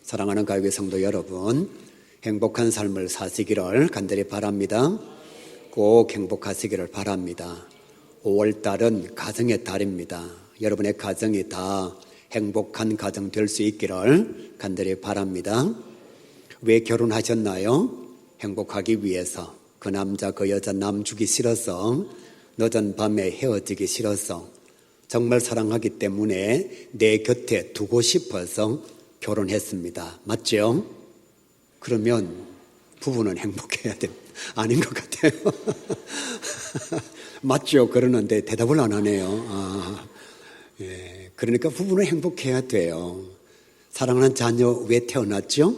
사랑하는 가요계 성도 여러분, 행복한 삶을 사시기를 간절히 바랍니다. 꼭 행복하시기를 바랍니다. 5월달은 가정의 달입니다. 여러분의 가정이 다 행복한 가정 될 수 있기를 간절히 바랍니다. 왜 결혼하셨나요? 행복하기 위해서. 그 남자 그 여자 남 주기 싫어서, 늦은 밤에 헤어지기 싫어서, 정말 사랑하기 때문에 내 곁에 두고 싶어서 결혼했습니다. 맞죠? 그러면 부부는 행복해야 돼. 아닌 것 같아요. 맞죠? 그러는데 대답을 안 하네요. 예. 그러니까 부부는 행복해야 돼요. 사랑하는 자녀 왜 태어났죠?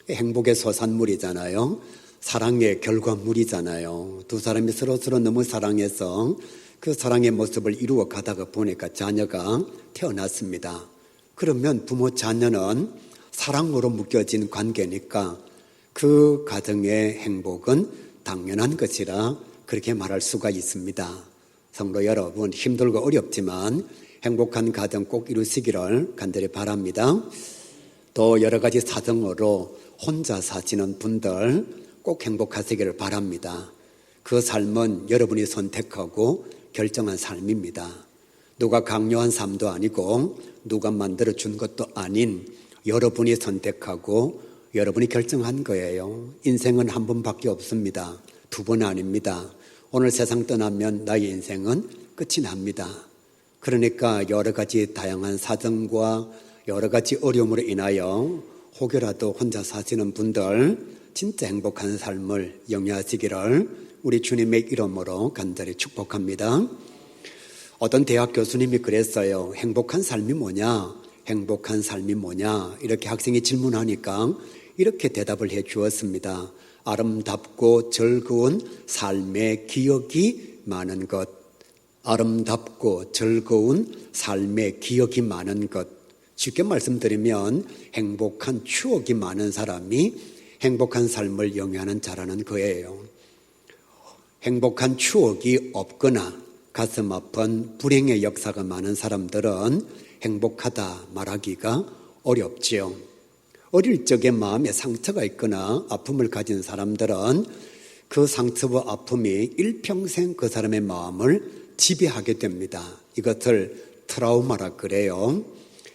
행복의 소산물이잖아요. 사랑의 결과물이잖아요. 두 사람이 서로 너무 사랑해서 그 사랑의 모습을 이루어 가다가 보니까 자녀가 태어났습니다. 그러면 부모 자녀는 사랑으로 묶여진 관계니까 그 가정의 행복은 당연한 것이라 그렇게 말할 수가 있습니다. 성도 여러분, 힘들고 어렵지만 행복한 가정 꼭 이루시기를 간절히 바랍니다. 또 여러 가지 사정으로 혼자 사시는 분들 꼭 행복하시기를 바랍니다. 그 삶은 여러분이 선택하고 결정한 삶입니다. 누가 강요한 삶도 아니고 누가 만들어준 것도 아닌 여러분이 선택하고 여러분이 결정한 거예요. 인생은 한 번밖에 없습니다. 두 번 아닙니다. 오늘 세상 떠나면 나의 인생은 끝이 납니다. 그러니까 여러 가지 다양한 사정과 여러 가지 어려움으로 인하여 혹여라도 혼자 사시는 분들 진짜 행복한 삶을 영위하시기를 우리 주님의 이름으로 간절히 축복합니다. 어떤 대학 교수님이 그랬어요. 행복한 삶이 뭐냐? 행복한 삶이 뭐냐? 이렇게 학생이 질문하니까 이렇게 대답을 해 주었습니다. 아름답고 즐거운 삶의 기억이 많은 것. 아름답고 즐거운 삶의 기억이 많은 것. 쉽게 말씀드리면 행복한 추억이 많은 사람이 행복한 삶을 영위하는 자라는 거예요. 행복한 추억이 없거나 가슴 아픈 불행의 역사가 많은 사람들은 행복하다 말하기가 어렵지요. 어릴 적에 마음에 상처가 있거나 아픔을 가진 사람들은 그 상처와 아픔이 일평생 그 사람의 마음을 지배하게 됩니다. 이것을 트라우마라 그래요.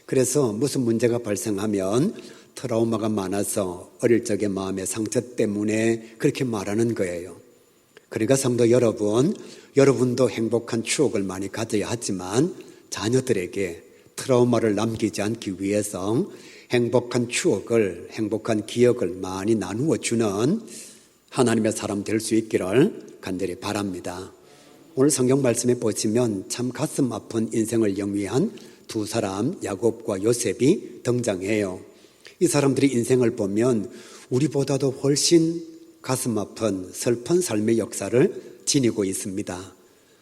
그래서 무슨 문제가 발생하면 트라우마가 많아서 어릴 적의 마음의 상처 때문에 그렇게 말하는 거예요. 그러니까 성도 여러분, 여러분도 행복한 추억을 많이 가져야 하지만 자녀들에게 트라우마를 남기지 않기 위해서 행복한 추억을, 행복한 기억을 많이 나누어 주는 하나님의 사람 될 수 있기를 간절히 바랍니다. 오늘 성경 말씀에 보시면 참 가슴 아픈 인생을 영위한 두 사람, 야곱과 요셉이 등장해요. 이 사람들의 인생을 보면 우리보다도 훨씬 가슴 아픈 슬픈 삶의 역사를 지니고 있습니다.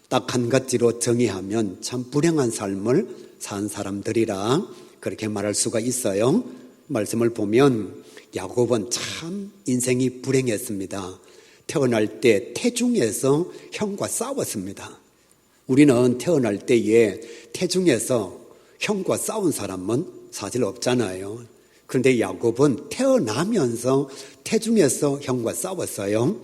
딱 한 가지로 정의하면 참 불행한 삶을 산 사람들이라 그렇게 말할 수가 있어요. 말씀을 보면 야곱은 참 인생이 불행했습니다. 태어날 때 태중에서 형과 싸웠습니다. 우리는 태어날 때에 태중에서 형과 싸운 사람은 사실 없잖아요. 그런데 야곱은 태어나면서 태중에서 형과 싸웠어요.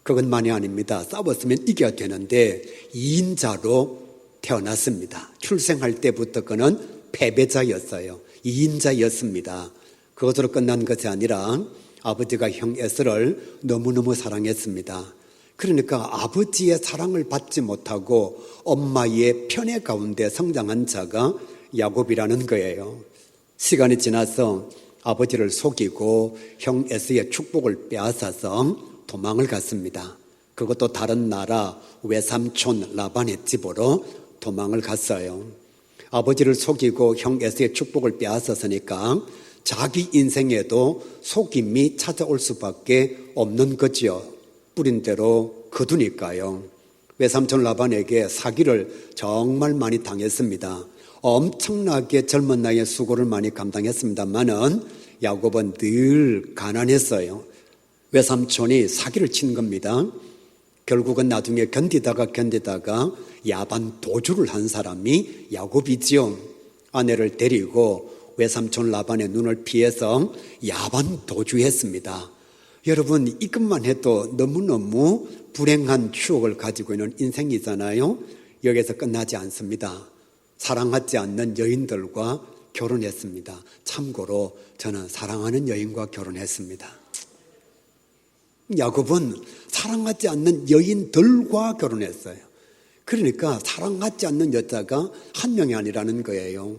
그것만이 아닙니다. 싸웠으면 이겨야 되는데 2인자로 태어났습니다. 출생할 때부터 그는 패배자였어요. 2인자였습니다. 그것으로 끝난 것이 아니라 아버지가 형 에서를 너무너무 사랑했습니다. 그러니까 아버지의 사랑을 받지 못하고 엄마의 편애 가운데 성장한 자가 야곱이라는 거예요. 시간이 지나서 아버지를 속이고 형 에서의 축복을 빼앗아서 도망을 갔습니다. 그것도 다른 나라 외삼촌 라반의 집으로 도망을 갔어요. 아버지를 속이고 형 에서의 축복을 빼앗았으니까 자기 인생에도 속임이 찾아올 수밖에 없는 거지요. 뿌린 대로 거두니까요. 외삼촌 라반에게 사기를 정말 많이 당했습니다. 엄청나게 젊은 나이에 수고를 많이 감당했습니다만은 야곱은 늘 가난했어요. 외삼촌이 사기를 친 겁니다. 결국은 나중에 견디다가 야반 도주를 한 사람이 야곱이지요. 아내를 데리고 외삼촌 라반의 눈을 피해서 야반 도주했습니다. 여러분, 이것만 해도 너무너무 불행한 추억을 가지고 있는 인생이잖아요. 여기서 끝나지 않습니다. 사랑하지 않는 여인들과 결혼했습니다. 참고로 저는 사랑하는 여인과 결혼했습니다. 야곱은 사랑하지 않는 여인들과 결혼했어요. 그러니까 사랑하지 않는 여자가 한 명이 아니라는 거예요.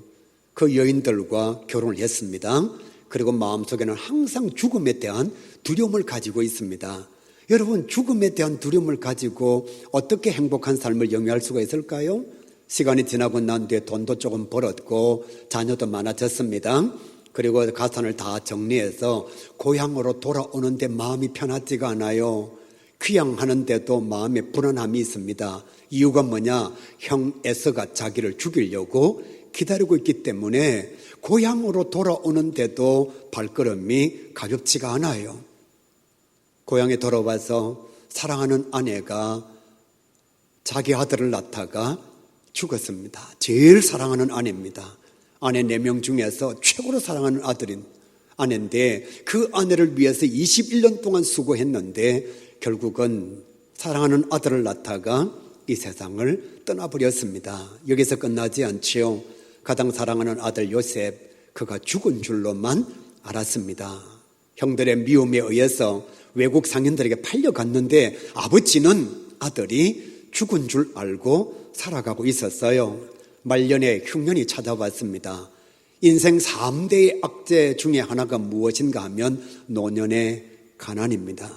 그 여인들과 결혼을 했습니다. 그리고 마음속에는 항상 죽음에 대한 두려움을 가지고 있습니다. 여러분, 죽음에 대한 두려움을 가지고 어떻게 행복한 삶을 영위할 수가 있을까요? 시간이 지나고 난 뒤에 돈도 조금 벌었고 자녀도 많아졌습니다. 그리고 가산을 다 정리해서 고향으로 돌아오는데 마음이 편하지가 않아요. 귀향하는데도 마음에 불안함이 있습니다. 이유가 뭐냐? 형 에서가 자기를 죽이려고 기다리고 있기 때문에 고향으로 돌아오는데도 발걸음이 가볍지가 않아요. 고향에 돌아와서 사랑하는 아내가 자기 아들을 낳다가 죽었습니다. 제일 사랑하는 아내입니다. 아내 4명 중에서 최고로 사랑하는 아들인 아내인데 그 아내를 위해서 21년 동안 수고했는데 결국은 사랑하는 아들을 낳다가 이 세상을 떠나버렸습니다. 여기서 끝나지 않지요. 가장 사랑하는 아들 요셉, 그가 죽은 줄로만 알았습니다. 형들의 미움에 의해서 외국 상인들에게 팔려갔는데 아버지는 아들이 죽은 줄 알고 살아가고 있었어요. 말년에 흉년이 찾아왔습니다. 인생 3대의 악재 중에 하나가 무엇인가 하면 노년의 가난입니다.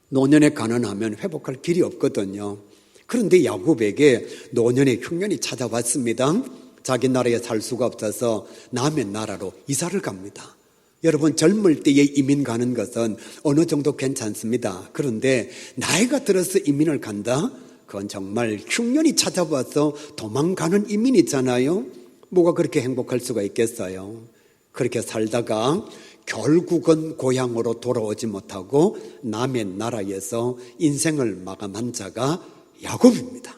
노년의 가난하면 회복할 길이 없거든요. 그런데 야곱에게 노년의 흉년이 찾아왔습니다. 자기 나라에 살 수가 없어서 남의 나라로 이사를 갑니다. 여러분, 젊을 때에 이민 가는 것은 어느 정도 괜찮습니다. 그런데 나이가 들어서 이민을 간다? 그건 정말 흉년이 찾아와서 도망가는 이민이잖아요. 뭐가 그렇게 행복할 수가 있겠어요? 그렇게 살다가 결국은 고향으로 돌아오지 못하고 남의 나라에서 인생을 마감한 자가 야곱입니다.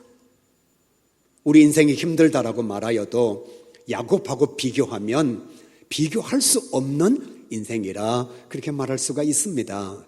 우리 인생이 힘들다라고 말하여도 야곱하고 비교하면 비교할 수 없는 인생이라 그렇게 말할 수가 있습니다.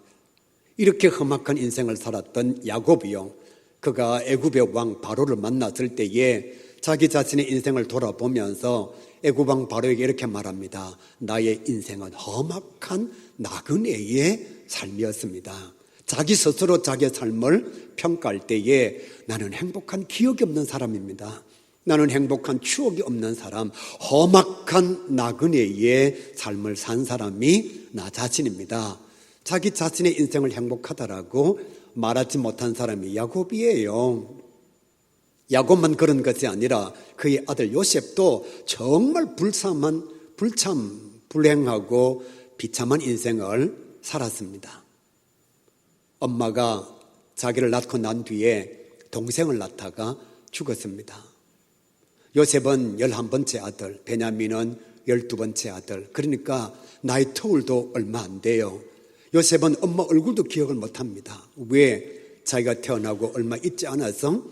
이렇게 험악한 인생을 살았던 야곱이요, 그가 애굽의 왕 바로를 만났을 때에 자기 자신의 인생을 돌아보면서 애굽 왕 바로에게 이렇게 말합니다. 나의 인생은 험악한 나그네의 삶이었습니다. 자기 스스로 자기의 삶을 평가할 때에 나는 행복한 기억이 없는 사람입니다. 나는 행복한 추억이 없는 사람, 험악한 나그네의 삶을 산 사람이 나 자신입니다. 자기 자신의 인생을 행복하다라고 말하지 못한 사람이 야곱이에요. 야곱만 그런 것이 아니라 그의 아들 요셉도 정말 불행하고 비참한 인생을 살았습니다. 엄마가 자기를 낳고 난 뒤에 동생을 낳다가 죽었습니다. 요셉은 11번째 아들, 베냐민은 12번째 아들. 그러니까 나이 터울도 얼마 안 돼요. 요셉은 엄마 얼굴도 기억을 못합니다. 왜? 자기가 태어나고 얼마 있지 않아서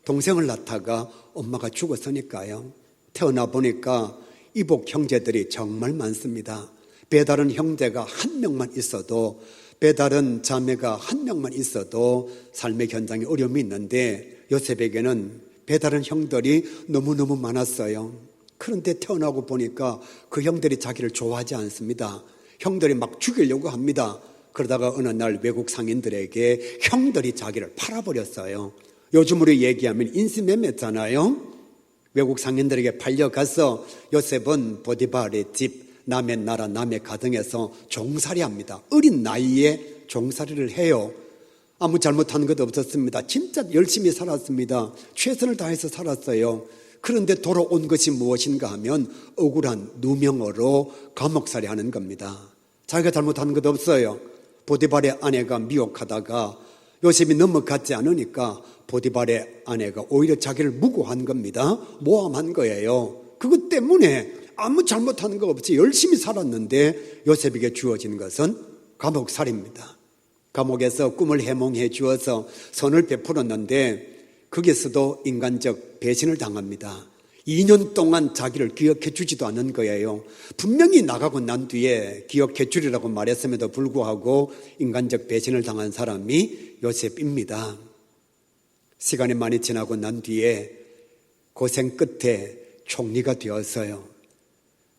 동생을 낳다가 엄마가 죽었으니까요. 태어나 보니까 이복 형제들이 정말 많습니다. 배다른 형제가 한 명만 있어도, 배다른 자매가 한 명만 있어도 삶의 현장에 어려움이 있는데 요셉에게는 배다른 형들이 너무너무 많았어요. 그런데 태어나고 보니까 그 형들이 자기를 좋아하지 않습니다. 형들이 막 죽이려고 합니다. 그러다가 어느 날 외국 상인들에게 형들이 자기를 팔아버렸어요. 요즘으로 얘기하면 인신매매잖아요. 외국 상인들에게 팔려가서 요셉은 보디발의 집, 남의 나라, 남의 가정에서 종살이합니다. 어린 나이에 종살이를 해요. 아무 잘못한 것도 없었습니다. 진짜 열심히 살았습니다. 최선을 다해서 살았어요. 그런데 돌아온 것이 무엇인가 하면 억울한 누명으로 감옥살이 하는 겁니다. 자기가 잘못한 것도 없어요. 보디발의 아내가 미혹하다가 요셉이 넘어가지 않으니까 보디발의 아내가 오히려 자기를 무고한 겁니다. 모함한 거예요. 그것 때문에 아무 잘못한 거 없이 열심히 살았는데 요셉에게 주어진 것은 감옥살이입니다. 감옥에서 꿈을 해몽해 주어서 선을 베풀었는데 거기서도 인간적 배신을 당합니다. 2년 동안 자기를 기억해 주지도 않은 거예요. 분명히 나가고 난 뒤에 기억해 주리라고 말했음에도 불구하고 인간적 배신을 당한 사람이 요셉입니다. 시간이 많이 지나고 난 뒤에 고생 끝에 총리가 되었어요.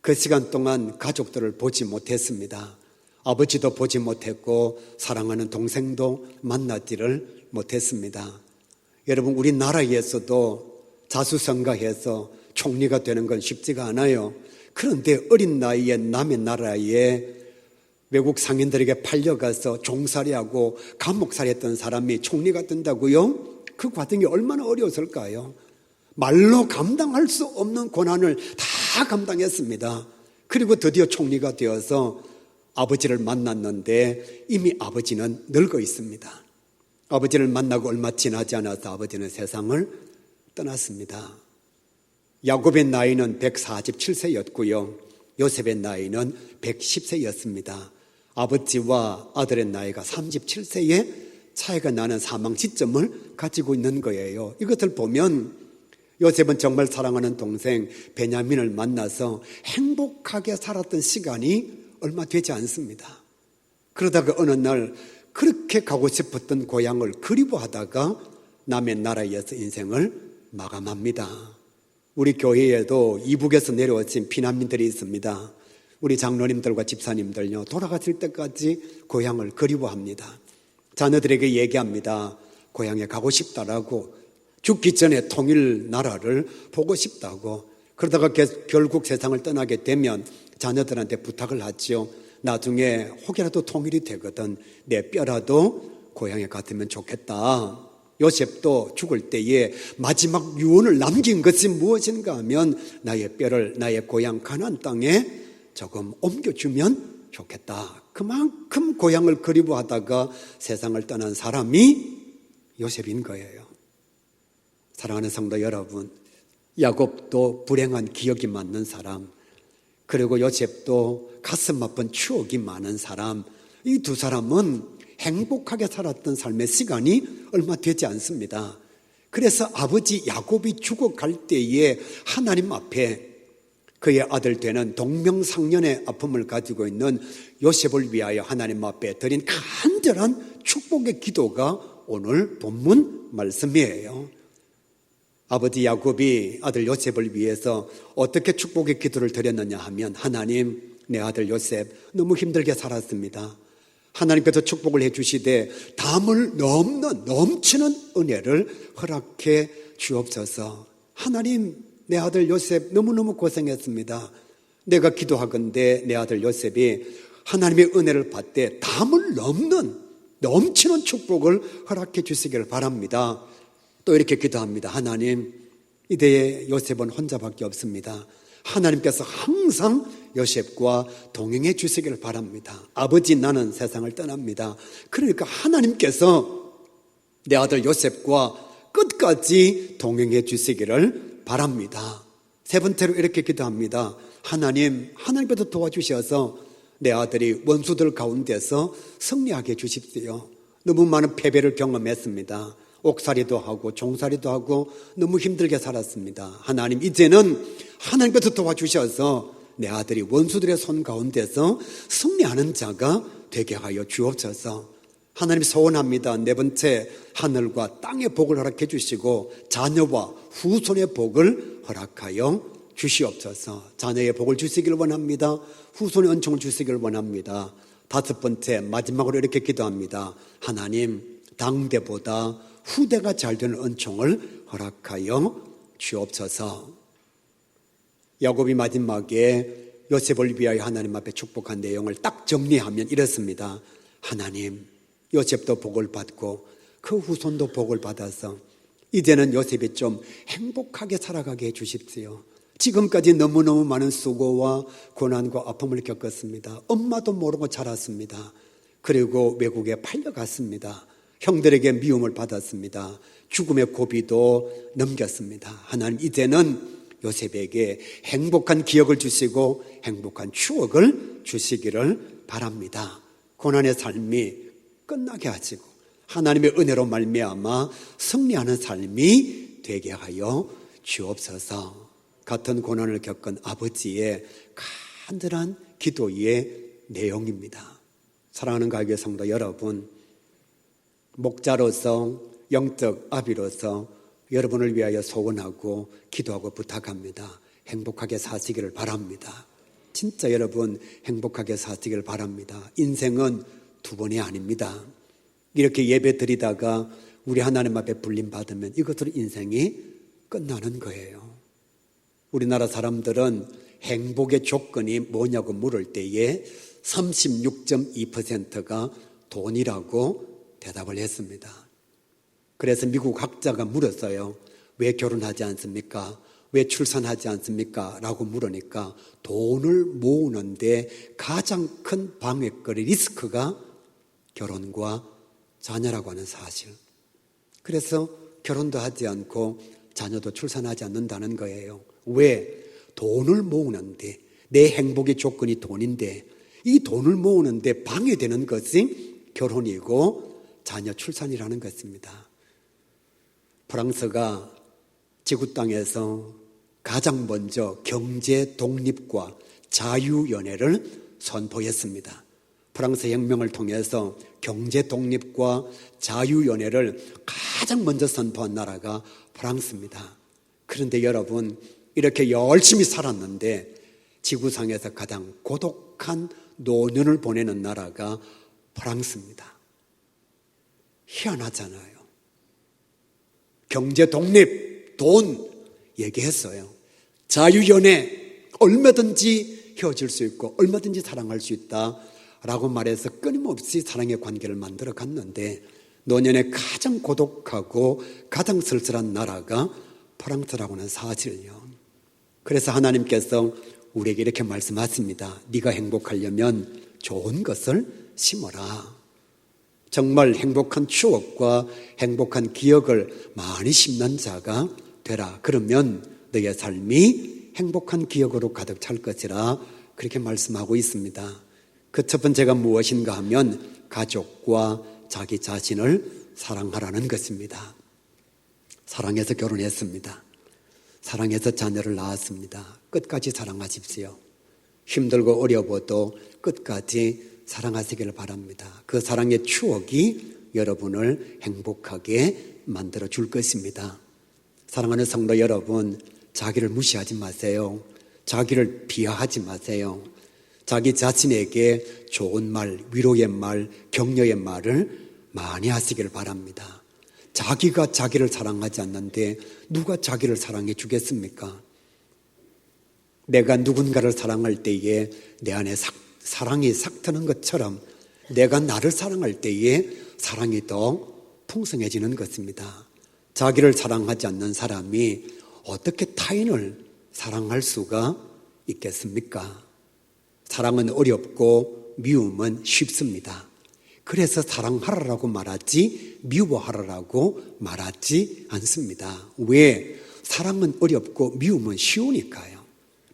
그 시간 동안 가족들을 보지 못했습니다. 아버지도 보지 못했고 사랑하는 동생도 만나지를 못했습니다. 여러분, 우리나라에서도 자수성가해서 총리가 되는 건 쉽지가 않아요. 그런데 어린 나이에 남의 나라에 외국 상인들에게 팔려가서 종살이하고 감옥살이했던 사람이 총리가 된다고요? 그 과정이 얼마나 어려웠을까요? 말로 감당할 수 없는 고난을 다 감당했습니다. 그리고 드디어 총리가 되어서 아버지를 만났는데 이미 아버지는 늙어 있습니다. 아버지를 만나고 얼마 지나지 않아서 아버지는 세상을 떠났습니다. 야곱의 나이는 147세였고요. 요셉의 나이는 110세였습니다. 아버지와 아들의 나이가 37세에 차이가 나는 사망 시점을 가지고 있는 거예요. 이것을 보면 요셉은 정말 사랑하는 동생 베냐민을 만나서 행복하게 살았던 시간이 얼마 되지 않습니다. 그러다가 어느 날 그렇게 가고 싶었던 고향을 그리워하다가 남의 나라에서 인생을 마감합니다. 우리 교회에도 이북에서 내려오신 피난민들이 있습니다. 우리 장로님들과 집사님들요, 돌아가실 때까지 고향을 그리워합니다. 자녀들에게 얘기합니다. 고향에 가고 싶다라고, 죽기 전에 통일 나라를 보고 싶다고. 그러다가 결국 세상을 떠나게 되면 자녀들한테 부탁을 하죠. 나중에 혹여라도 통일이 되거든 내 뼈라도 고향에 갔으면 좋겠다. 요셉도 죽을 때에 마지막 유언을 남긴 것이 무엇인가 하면 나의 뼈를 나의 고향 가나안 땅에 조금 옮겨주면 좋겠다. 그만큼 고향을 그리워하다가 세상을 떠난 사람이 요셉인 거예요. 사랑하는 성도 여러분, 야곱도 불행한 기억이 많은 사람, 그리고 요셉도 가슴 아픈 추억이 많은 사람, 이 두 사람은 행복하게 살았던 삶의 시간이 얼마 되지 않습니다. 그래서 아버지 야곱이 죽어갈 때에 하나님 앞에 그의 아들 되는 동명상련의 아픔을 가지고 있는 요셉을 위하여 하나님 앞에 드린 간절한 축복의 기도가 오늘 본문 말씀이에요. 아버지 야곱이 아들 요셉을 위해서 어떻게 축복의 기도를 드렸느냐 하면, 하나님, 내 아들 요셉 너무 힘들게 살았습니다. 하나님께서 축복을 해주시되 담을 넘는 넘치는 은혜를 허락해 주옵소서. 하나님, 내 아들 요셉 너무너무 고생했습니다. 내가 기도하건대 내 아들 요셉이 하나님의 은혜를 받되 담을 넘는 넘치는 축복을 허락해 주시기를 바랍니다. 또 이렇게 기도합니다. 하나님, 이대에 요셉은 혼자밖에 없습니다. 하나님께서 항상 요셉과 동행해 주시기를 바랍니다. 아버지, 나는 세상을 떠납니다. 그러니까 하나님께서 내 아들 요셉과 끝까지 동행해 주시기를 바랍니다. 세 번째로 이렇게 기도합니다. 하나님, 하나님께서 도와주셔서 내 아들이 원수들 가운데서 승리하게 해 주십시오. 너무 많은 패배를 경험했습니다. 옥살이도 하고 종살이도 하고 너무 힘들게 살았습니다. 하나님, 이제는 하나님께서 도와주셔서 내 아들이 원수들의 손 가운데서 승리하는 자가 되게 하여 주옵소서. 하나님, 소원합니다. 네 번째, 하늘과 땅의 복을 허락해 주시고 자녀와 후손의 복을 허락하여 주시옵소서. 자녀의 복을 주시기를 원합니다. 후손의 은총을 주시기를 원합니다. 다섯 번째, 마지막으로 이렇게 기도합니다. 하나님, 당대보다 후대가 잘 되는 은총을 허락하여 주옵소서. 야곱이 마지막에 요셉을 위하여 하나님 앞에 축복한 내용을 딱 정리하면 이렇습니다. 하나님, 요셉도 복을 받고 그 후손도 복을 받아서 이제는 요셉이 좀 행복하게 살아가게 해 주십시오. 지금까지 너무너무 많은 수고와 고난과 아픔을 겪었습니다. 엄마도 모르고 자랐습니다. 그리고 외국에 팔려갔습니다. 형들에게 미움을 받았습니다. 죽음의 고비도 넘겼습니다. 하나님, 이제는 요셉에게 행복한 기억을 주시고 행복한 추억을 주시기를 바랍니다. 고난의 삶이 끝나게 하시고 하나님의 은혜로 말미암아 승리하는 삶이 되게 하여 주옵소서. 같은 고난을 겪은 아버지의 간절한 기도의 내용입니다. 사랑하는 가교회 성도 여러분, 목자로서 영적 아비로서 여러분을 위하여 소원하고 기도하고 부탁합니다. 행복하게 사시기를 바랍니다. 진짜 여러분 행복하게 사시기를 바랍니다. 인생은 두 번이 아닙니다. 이렇게 예배 드리다가 우리 하나님 앞에 불림 받으면 이것으로 인생이 끝나는 거예요. 우리나라 사람들은 행복의 조건이 뭐냐고 물을 때에 36.2%가 돈이라고 대답을 했습니다. 그래서 미국 학자가 물었어요. 왜 결혼하지 않습니까? 왜 출산하지 않습니까? 라고 물으니까 돈을 모으는데 가장 큰 방해거리 리스크가 결혼과 자녀라고 하는 사실. 그래서 결혼도 하지 않고 자녀도 출산하지 않는다는 거예요. 왜? 돈을 모으는데, 내 행복의 조건이 돈인데 이 돈을 모으는데 방해되는 것이 결혼이고 자녀 출산이라는 것입니다. 프랑스가 지구 땅에서 가장 먼저 경제 독립과 자유연애를 선포했습니다. 프랑스 혁명을 통해서 경제 독립과 자유연애를 가장 먼저 선포한 나라가 프랑스입니다. 그런데 여러분, 이렇게 열심히 살았는데 지구상에서 가장 고독한 노년을 보내는 나라가 프랑스입니다. 희한하잖아요. 경제 독립, 돈 얘기했어요. 자유연애, 얼마든지 헤어질 수 있고 얼마든지 사랑할 수 있다라고 말해서 끊임없이 사랑의 관계를 만들어 갔는데 노년에 가장 고독하고 가장 쓸쓸한 나라가 프랑스라고 하는 사실이요. 그래서 하나님께서 우리에게 이렇게 말씀하십니다. 네가 행복하려면 좋은 것을 심어라. 정말 행복한 추억과 행복한 기억을 많이 심는 자가 되라. 그러면 너의 삶이 행복한 기억으로 가득 찰 것이라 그렇게 말씀하고 있습니다. 그 첫 번째가 무엇인가 하면 가족과 자기 자신을 사랑하라는 것입니다. 사랑해서 결혼했습니다. 사랑해서 자녀를 낳았습니다. 끝까지 사랑하십시오. 힘들고 어려워도 끝까지 사랑하시기를 바랍니다. 그 사랑의 추억이 여러분을 행복하게 만들어 줄 것입니다. 사랑하는 성도 여러분, 자기를 무시하지 마세요. 자기를 비하하지 마세요. 자기 자신에게 좋은 말, 위로의 말, 격려의 말을 많이 하시기를 바랍니다. 자기가 자기를 사랑하지 않는데 누가 자기를 사랑해 주겠습니까? 내가 누군가를 사랑할 때에 내 안에 사랑이 삭트는 것처럼 내가 나를 사랑할 때에 사랑이 더 풍성해지는 것입니다. 자기를 사랑하지 않는 사람이 어떻게 타인을 사랑할 수가 있겠습니까? 사랑은 어렵고 미움은 쉽습니다. 그래서 사랑하라고 말하지 미워하라고 말하지 않습니다. 왜? 사랑은 어렵고 미움은 쉬우니까요.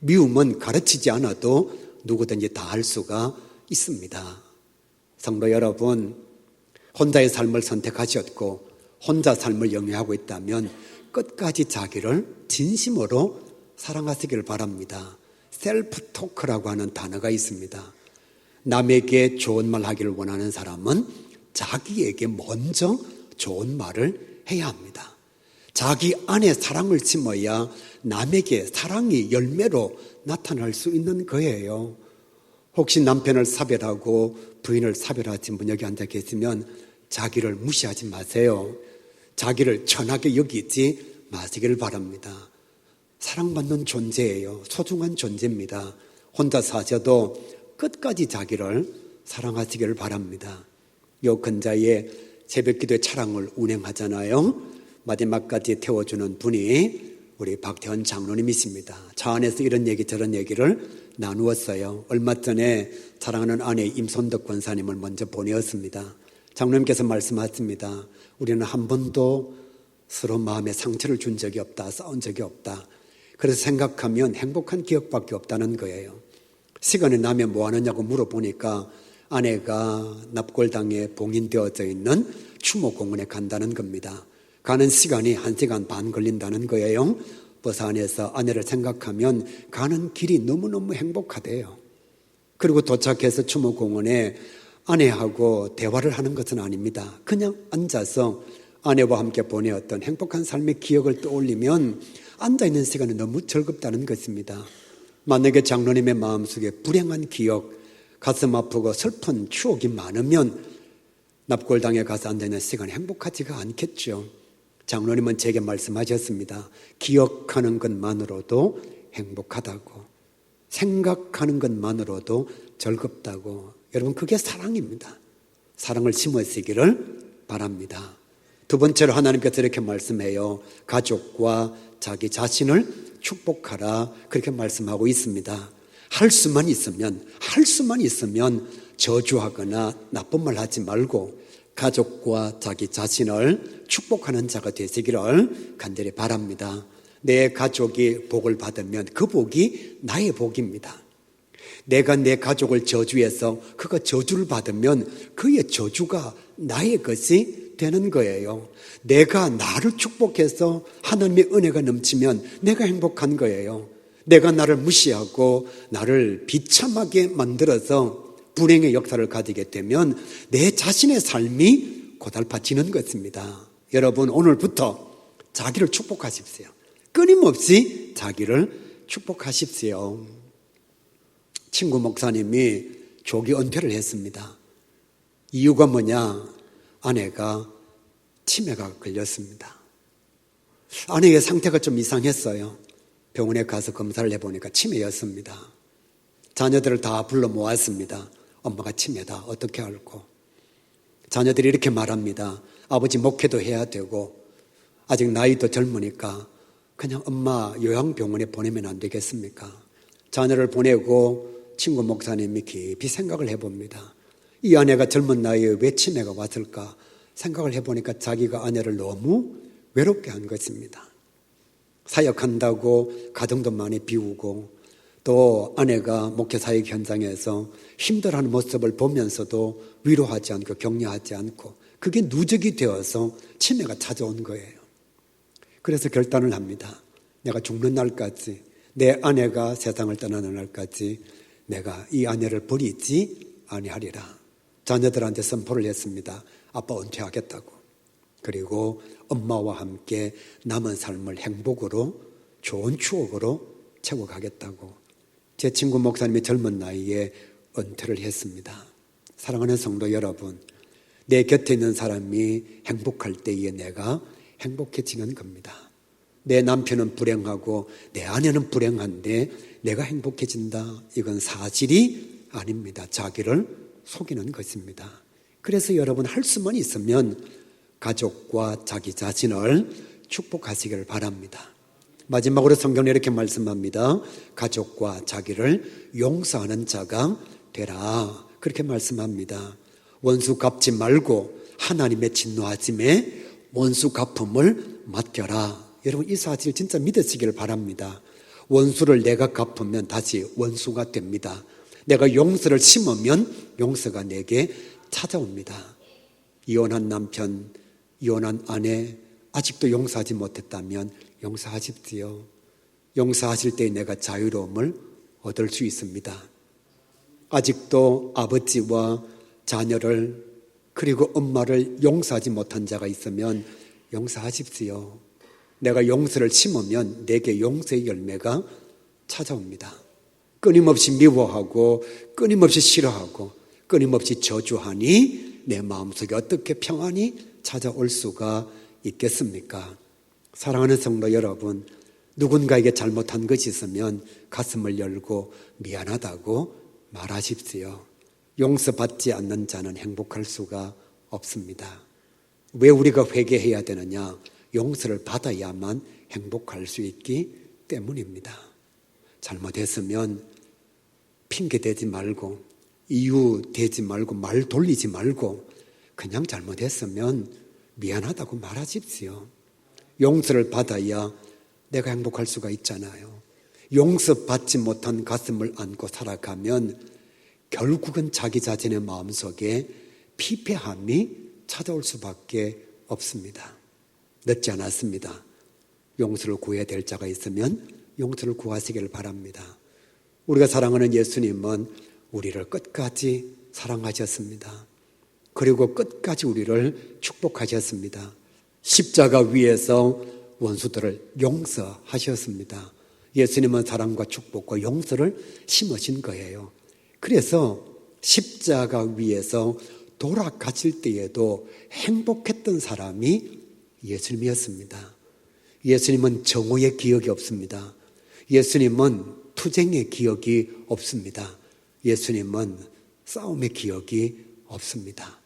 미움은 가르치지 않아도 누구든지 다 할 수가 있습니다. 성도 여러분, 혼자의 삶을 선택하셨고 혼자 삶을 영위하고 있다면 끝까지 자기를 진심으로 사랑하시기를 바랍니다. 셀프 토크라고 하는 단어가 있습니다. 남에게 좋은 말 하기를 원하는 사람은 자기에게 먼저 좋은 말을 해야 합니다. 자기 안에 사랑을 심어야 남에게 사랑이 열매로 나타날 수 있는 거예요. 혹시 남편을 사별하고 부인을 사별하신 분 여기 앉아 계시면 자기를 무시하지 마세요. 자기를 천하게 여기지 마시기를 바랍니다. 사랑받는 존재예요. 소중한 존재입니다. 혼자 사셔도 끝까지 자기를 사랑하시기를 바랍니다. 요 근자에 새벽기도의 차량을 운행하잖아요. 마지막까지 태워주는 분이 우리 박태원 장로님이십니다. 차 안에서 이런 얘기 저런 얘기를 나누었어요. 얼마 전에 사랑하는 아내 임손덕 권사님을 먼저 보내었습니다. 장로님께서 말씀하십니다. 우리는 한 번도 서로 마음에 상처를 준 적이 없다. 싸운 적이 없다. 그래서 생각하면 행복한 기억밖에 없다는 거예요. 시간이 나면 뭐 하느냐고 물어보니까 아내가 납골당에 봉인되어져 있는 추모공원에 간다는 겁니다. 가는 시간이 1시간 반 걸린다는 거예요. 버스 안에서 아내를 생각하면 가는 길이 너무너무 행복하대요. 그리고 도착해서 추모공원에 아내하고 대화를 하는 것은 아닙니다. 그냥 앉아서 아내와 함께 보내었던 행복한 삶의 기억을 떠올리면 앉아있는 시간이 너무 즐겁다는 것입니다. 만약에 장로님의 마음속에 불행한 기억, 가슴 아프고 슬픈 추억이 많으면 납골당에 가서 앉아있는 시간이 행복하지가 않겠죠. 장로님은 제게 말씀하셨습니다. 기억하는 것만으로도 행복하다고, 생각하는 것만으로도 즐겁다고. 여러분, 그게 사랑입니다. 사랑을 심으시기를 바랍니다. 두 번째로 하나님께서 이렇게 말씀해요. 가족과 자기 자신을 축복하라, 그렇게 말씀하고 있습니다. 할 수만 있으면 저주하거나 나쁜 말 하지 말고 가족과 자기 자신을 축복하는 자가 되시기를 간절히 바랍니다. 내 가족이 복을 받으면 그 복이 나의 복입니다. 내가 내 가족을 저주해서 그가 저주를 받으면 그의 저주가 나의 것이 되는 거예요. 내가 나를 축복해서 하나님의 은혜가 넘치면 내가 행복한 거예요. 내가 나를 무시하고 나를 비참하게 만들어서 불행의 역사를 가지게 되면 내 자신의 삶이 고달파지는 것입니다. 여러분, 오늘부터 자기를 축복하십시오. 끊임없이 자기를 축복하십시오. 친구 목사님이 조기 은퇴를 했습니다. 이유가 뭐냐? 아내가 치매가 걸렸습니다. 아내의 상태가 좀 이상했어요. 병원에 가서 검사를 해보니까 치매였습니다. 자녀들을 다 불러 모았습니다. 엄마가 치매다. 어떻게 알고? 자녀들이 이렇게 말합니다. 아버지 목회도 해야 되고 아직 나이도 젊으니까 그냥 엄마 요양병원에 보내면 안 되겠습니까? 자녀를 보내고 친구 목사님이 깊이 생각을 해봅니다. 이 아내가 젊은 나이에 왜 치매가 왔을까 생각을 해보니까 자기가 아내를 너무 외롭게 한 것입니다. 사역한다고 가정도 많이 비우고 또 아내가 목회 사역 현장에서 힘들어하는 모습을 보면서도 위로하지 않고 격려하지 않고 그게 누적이 되어서 치매가 찾아온 거예요. 그래서 결단을 합니다. 내가 죽는 날까지, 내 아내가 세상을 떠나는 날까지 내가 이 아내를 버리지 아니하리라. 자녀들한테 선포를 했습니다. 아빠 은퇴하겠다고. 그리고 엄마와 함께 남은 삶을 행복으로 좋은 추억으로 채워가겠다고. 제 친구 목사님이 젊은 나이에 은퇴를 했습니다. 사랑하는 성도 여러분, 내 곁에 있는 사람이 행복할 때에 내가 행복해지는 겁니다. 내 남편은 불행하고 내 아내는 불행한데 내가 행복해진다. 이건 사실이 아닙니다. 자기를 속이는 것입니다. 그래서 여러분, 할 수만 있으면 가족과 자기 자신을 축복하시기를 바랍니다. 마지막으로 성경은 이렇게 말씀합니다. 가족과 자기를 용서하는 자가 되라. 그렇게 말씀합니다. 원수 갚지 말고 하나님의 진노하심에 원수 갚음을 맡겨라. 여러분, 이 사실 진짜 믿으시기를 바랍니다. 원수를 내가 갚으면 다시 원수가 됩니다. 내가 용서를 심으면 용서가 내게 찾아옵니다. 이혼한 남편, 이혼한 아내 아직도 용서하지 못했다면 용서하십시오. 용서하실 때 내가 자유로움을 얻을 수 있습니다. 아직도 아버지와 자녀를 그리고 엄마를 용서하지 못한 자가 있으면 용서하십시오. 내가 용서를 심으면 내게 용서의 열매가 찾아옵니다. 끊임없이 미워하고 끊임없이 싫어하고 끊임없이 저주하니 내 마음속에 어떻게 평안이 찾아올 수가 있겠습니까? 사랑하는 성도 여러분, 누군가에게 잘못한 것이 있으면 가슴을 열고 미안하다고 말하십시오. 용서받지 않는 자는 행복할 수가 없습니다. 왜 우리가 회개해야 되느냐? 용서를 받아야만 행복할 수 있기 때문입니다. 잘못했으면 핑계대지 말고 이유 대지 말고 말 돌리지 말고 그냥 잘못했으면 미안하다고 말하십시오. 용서를 받아야 내가 행복할 수가 있잖아요. 용서받지 못한 가슴을 안고 살아가면 결국은 자기 자신의 마음속에 피폐함이 찾아올 수밖에 없습니다. 늦지 않았습니다. 용서를 구해야 될 자가 있으면 용서를 구하시기를 바랍니다. 우리가 사랑하는 예수님은 우리를 끝까지 사랑하셨습니다. 그리고 끝까지 우리를 축복하셨습니다. 십자가 위에서 원수들을 용서하셨습니다. 예수님은 사랑과 축복과 용서를 심으신 거예요. 그래서 십자가 위에서 돌아가실 때에도 행복했던 사람이 예수님이었습니다. 예수님은 정오의 기억이 없습니다. 예수님은 투쟁의 기억이 없습니다. 예수님은 싸움의 기억이 없습니다.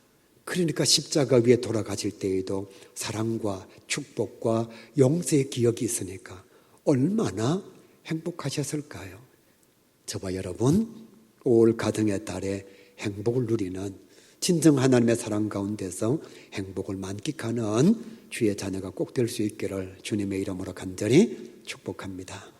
그러니까 십자가 위에 돌아가실 때에도 사랑과 축복과 용서의 기억이 있으니까 얼마나 행복하셨을까요? 저와 여러분, 5월 가정의 달에 행복을 누리는 진정 하나님의 사랑 가운데서 행복을 만끽하는 주의 자녀가 꼭 될 수 있기를 주님의 이름으로 간절히 축복합니다.